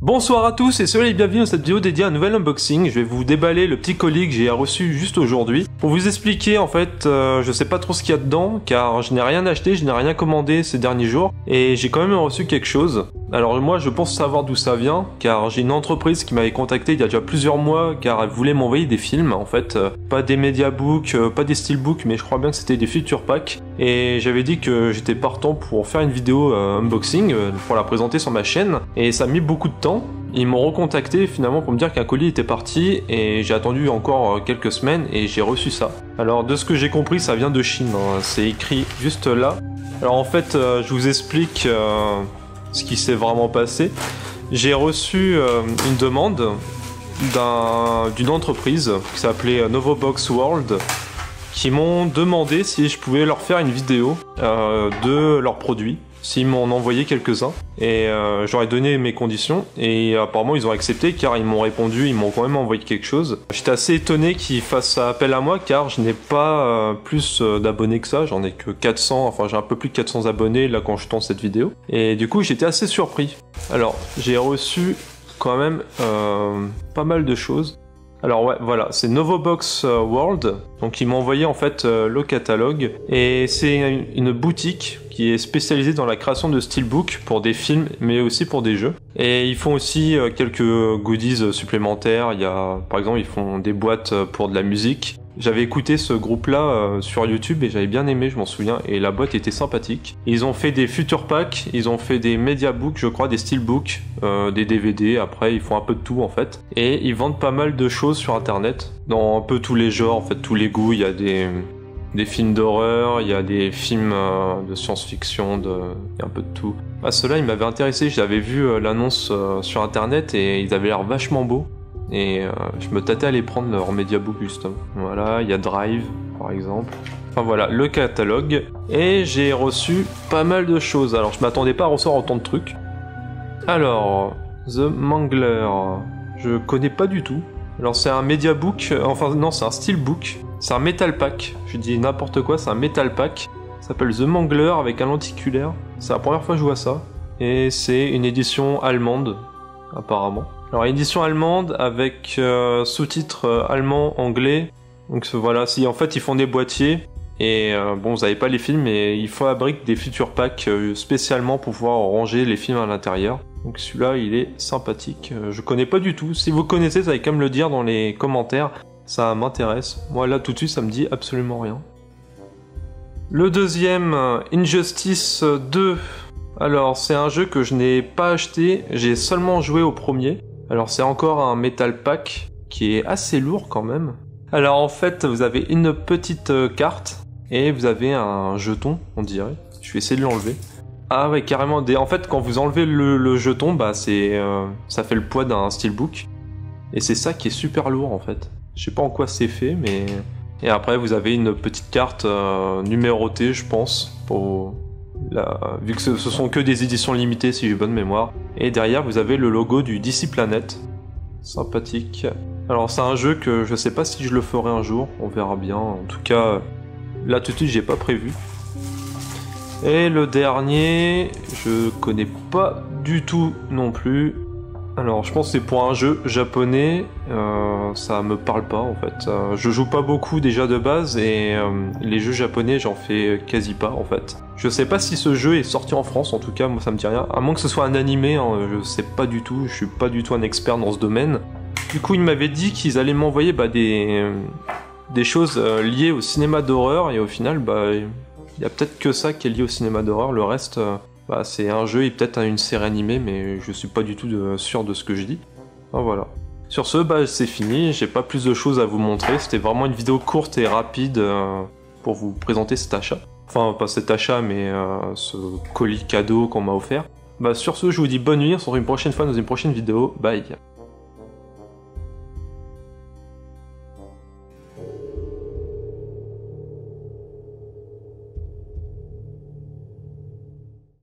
Bonsoir à tous et soyez les bienvenus dans cette vidéo dédiée à un nouvel unboxing. Je vais vous déballer le petit colis que j'ai reçu juste aujourd'hui. Pour vous expliquer en fait, je sais pas trop ce qu'il y a dedans car je n'ai rien acheté, je n'ai rien commandé ces derniers jours et j'ai quand même reçu quelque chose. Alors moi je pense savoir d'où ça vient car j'ai une entreprise qui m'avait contacté il y a déjà plusieurs mois car elle voulait m'envoyer des films en fait. Pas des mediabooks, pas des steelbooks mais je crois bien que c'était des feature packs. Et j'avais dit que j'étais partant pour faire une vidéo unboxing pour la présenter sur ma chaîne et ça a mis beaucoup de temps. Ils m'ont recontacté finalement pour me dire qu'un colis était parti et j'ai attendu encore quelques semaines et j'ai reçu ça. Alors de ce que j'ai compris ça vient de Chine, hein. C'est écrit juste là. Alors en fait je vous explique ce qui s'est vraiment passé. J'ai reçu une demande d'une entreprise qui s'appelait Novobox World qui m'ont demandé si je pouvais leur faire une vidéo de leurs produits. S'ils m'en envoyé quelques-uns et j'aurais donné mes conditions et apparemment ils ont accepté car ils m'ont répondu, ils m'ont quand même envoyé quelque chose. J'étais assez étonné qu'ils fassent appel à moi car je n'ai pas plus d'abonnés que ça, j'en ai que 400, enfin j'ai un peu plus de 400 abonnés là quand je tourne cette vidéo et du coup j'étais assez surpris. Alors j'ai reçu quand même pas mal de choses. Alors ouais, voilà, c'est Novobox World, donc ils m'ont envoyé en fait le catalogue, et c'est une boutique qui est spécialisée dans la création de steelbooks pour des films, mais aussi pour des jeux. Et ils font aussi quelques goodies supplémentaires, il y a, par exemple, ils font des boîtes pour de la musique. J'avais écouté ce groupe-là sur YouTube et j'avais bien aimé, je m'en souviens, et la boîte était sympathique. Ils ont fait des future packs, ils ont fait des mediabooks, je crois, des steelbooks, des DVD, après ils font un peu de tout en fait. Et ils vendent pas mal de choses sur internet, dans un peu tous les genres, en fait, tous les goûts. Il y a des films d'horreur, il y a des films de science-fiction, il y a un peu de tout. Ah, ceux-là, ils m'avaient intéressé, j'avais vu l'annonce sur internet et ils avaient l'air vachement beaux. Et je me tâtais à les prendre leur mediabook justement. Voilà, il y a Drive par exemple. Enfin voilà, le catalogue. Et j'ai reçu pas mal de choses. Alors je m'attendais pas à recevoir autant de trucs. Alors, The Mangler, je connais pas du tout. Alors c'est un mediabook, enfin non c'est un steelbook. C'est un metal pack, je dis n'importe quoi, c'est un metal pack. Ça s'appelle The Mangler avec un lenticulaire. C'est la première fois que je vois ça. Et c'est une édition allemande, apparemment. Alors édition allemande avec sous-titres allemand-anglais. Donc voilà, si en fait ils font des boîtiers et bon vous n'avez pas les films mais ils fabriquent des feature packs spécialement pour pouvoir ranger les films à l'intérieur. Donc celui-là il est sympathique, je connais pas du tout. Si vous connaissez vous allez quand même le dire dans les commentaires, ça m'intéresse. Moi là tout de suite ça me dit absolument rien. Le deuxième, Injustice 2. Alors c'est un jeu que je n'ai pas acheté, j'ai seulement joué au premier. Alors c'est encore un metal pack qui est assez lourd quand même. Alors en fait vous avez une petite carte et vous avez un jeton on dirait. Je vais essayer de l'enlever. Ah ouais carrément, en fait quand vous enlevez le jeton bah ça fait le poids d'un steelbook. Et c'est ça qui est super lourd en fait. Je sais pas en quoi c'est fait mais... Et après vous avez une petite carte numérotée je pense pour... vu que ce sont que des éditions limitées si j'ai bonne mémoire. Et derrière vous avez le logo du DC Planet. Sympathique. Alors c'est un jeu que je sais pas si je le ferai un jour, on verra bien. En tout cas là tout de suite j'ai pas prévu. Et le dernier, je connais pas du tout non plus. Alors je pense que c'est pour un jeu japonais, ça me parle pas en fait. Je joue pas beaucoup déjà de base et les jeux japonais j'en fais quasi pas en fait. Je sais pas si ce jeu est sorti en France, en tout cas moi ça me dit rien. À moins que ce soit un animé, hein, je sais pas du tout, je suis pas du tout un expert dans ce domaine. Du coup ils m'avaient dit qu'ils allaient m'envoyer des choses liées au cinéma d'horreur et au final il y a peut-être que ça qui est lié au cinéma d'horreur, le reste... c'est un jeu et peut-être une série animée, mais je suis pas du tout sûr de ce que je dis. Enfin, voilà. Sur ce, c'est fini, j'ai pas plus de choses à vous montrer, c'était vraiment une vidéo courte et rapide pour vous présenter cet achat. Enfin, pas cet achat, mais ce colis cadeau qu'on m'a offert. Sur ce, je vous dis bonne nuit, on se retrouve une prochaine fois dans une prochaine vidéo, bye.